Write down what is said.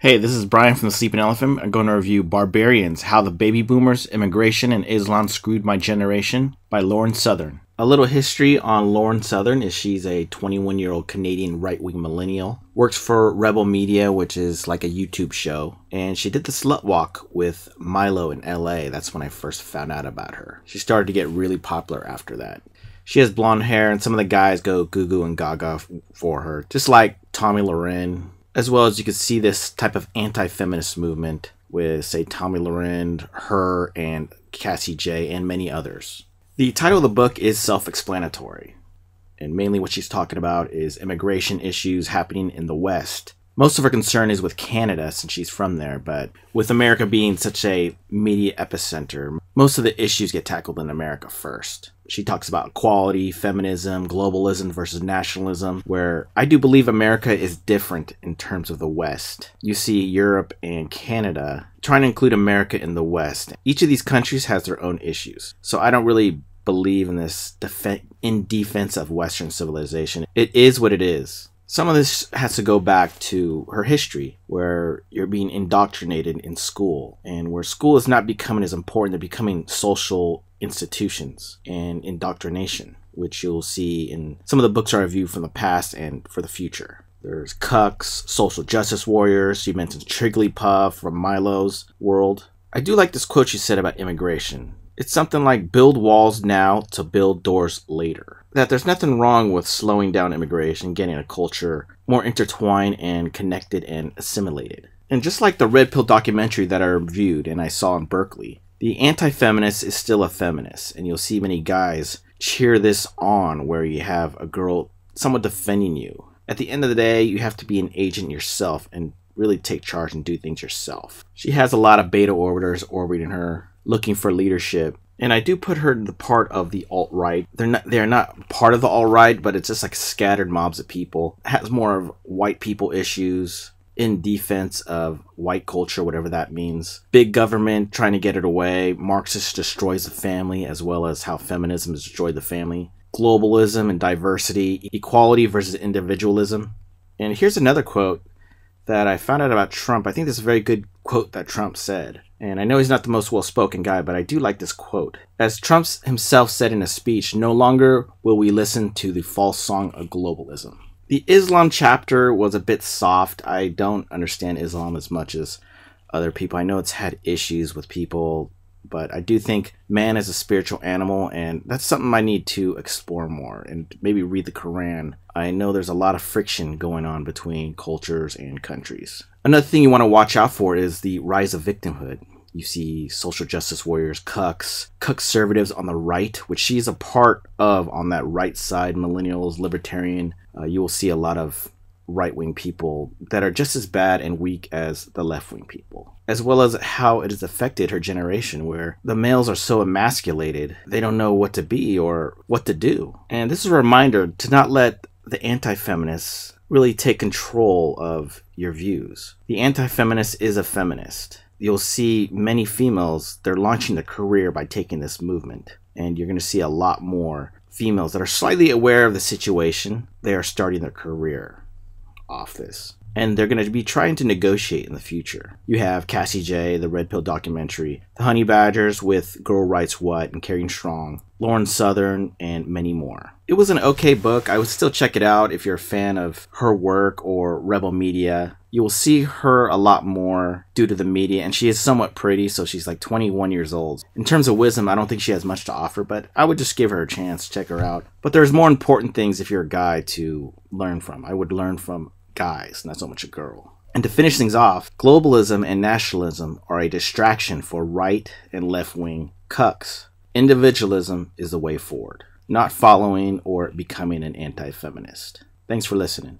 Hey, this is Brian from the Sleeping Elephant. I'm going to review Barbarians, How the Baby Boomers, Immigration, and Islam Screwed My Generation by Lauren Southern. A little history on Lauren Southern is she's a 21-year-old Canadian right-wing millennial. Works for Rebel Media, which is like a YouTube show. And she did the slut walk with Milo in LA. That's when I first found out about her. She started to get really popular after that. She has blonde hair, and some of the guys go goo-goo and gaga for her, just like Tommy Loren. As well as you can see this type of anti-feminist movement with, say, Tommy Loren, her, and Cassie J, and many others. The title of the book is self-explanatory, and mainly what she's talking about is immigration issues happening in the West. Most of her concern is with Canada since she's from there, but with America being such a media epicenter, most of the issues get tackled in America first. She talks about equality, feminism, globalism versus nationalism, where I do believe America is different in terms of the West. You see Europe and Canada trying to include America in the West. Each of these countries has their own issues, so I don't really believe in this in defense of Western civilization. It is what it is. Some of this has to go back to her history, where you're being indoctrinated in school, and where school is not becoming as important, they're becoming social institutions and indoctrination, which you'll see in some of the books I reviewed from the past and for the future. There's cucks, social justice warriors. She mentions Trigglypuff from Milo's world. I do like this quote she said about immigration. It's something like, build walls now to build doors later. That there's nothing wrong with slowing down immigration, getting a culture more intertwined and connected and assimilated. And just like the Red Pill documentary that I reviewed and I saw in Berkeley, the anti-feminist is still a feminist, and you'll see many guys cheer this on, where you have a girl somewhat defending you. At the end of the day, you have to be an agent yourself and really take charge and do things yourself. She has a lot of beta orbiters orbiting her, looking for leadership. And I do put her in the part of the alt-right. They're not part of the alt-right, but it's just like scattered mobs of people. It has more of white people issues in defense of white culture, whatever that means. Big government trying to get it away. Marxist destroys the family, as well as how feminism has destroyed the family. Globalism and diversity. Equality versus individualism. And here's another quote that I found out about Trump. I think this is a very good quote that Trump said. And I know he's not the most well-spoken guy, but I do like this quote. As Trump himself said in a speech, no longer will we listen to the false song of globalism. The Islam chapter was a bit soft. I don't understand Islam as much as other people. I know it's had issues with people, but I do think man is a spiritual animal, and that's something I need to explore more and maybe read the Quran. I know there's a lot of friction going on between cultures and countries. Another thing you want to watch out for is the rise of victimhood. You see social justice warriors, conservatives on the right, which she's a part of on that right side, millennials, libertarian. You will see a lot of right-wing people that are just as bad and weak as the left-wing people, as well as how it has affected her generation, where the males are so emasculated, they don't know what to be or what to do. And this is a reminder to not let the anti-feminists really take control of your views. The anti-feminist is a feminist. You'll see many females, they're launching their career by taking this movement. And you're going to see a lot more females that are slightly aware of the situation. They are starting their career off this. And they're going to be trying to negotiate in the future. You have Cassie J, the Red Pill documentary, the Honey Badgers with Girl Writes What and Carrying Strong, Lauren Southern, and many more. It was an okay book. I would still check it out if you're a fan of her work or Rebel Media. You will see her a lot more due to the media, and she is somewhat pretty, so she's like 21 years old. In terms of wisdom, I don't think she has much to offer, but I would just give her a chance, check her out. But there's more important things if you're a guy to learn from. I would learn from guys, not so much a girl. And to finish things off, globalism and nationalism are a distraction for right and left-wing cucks. Individualism is the way forward, not following or becoming an anti-feminist. Thanks for listening.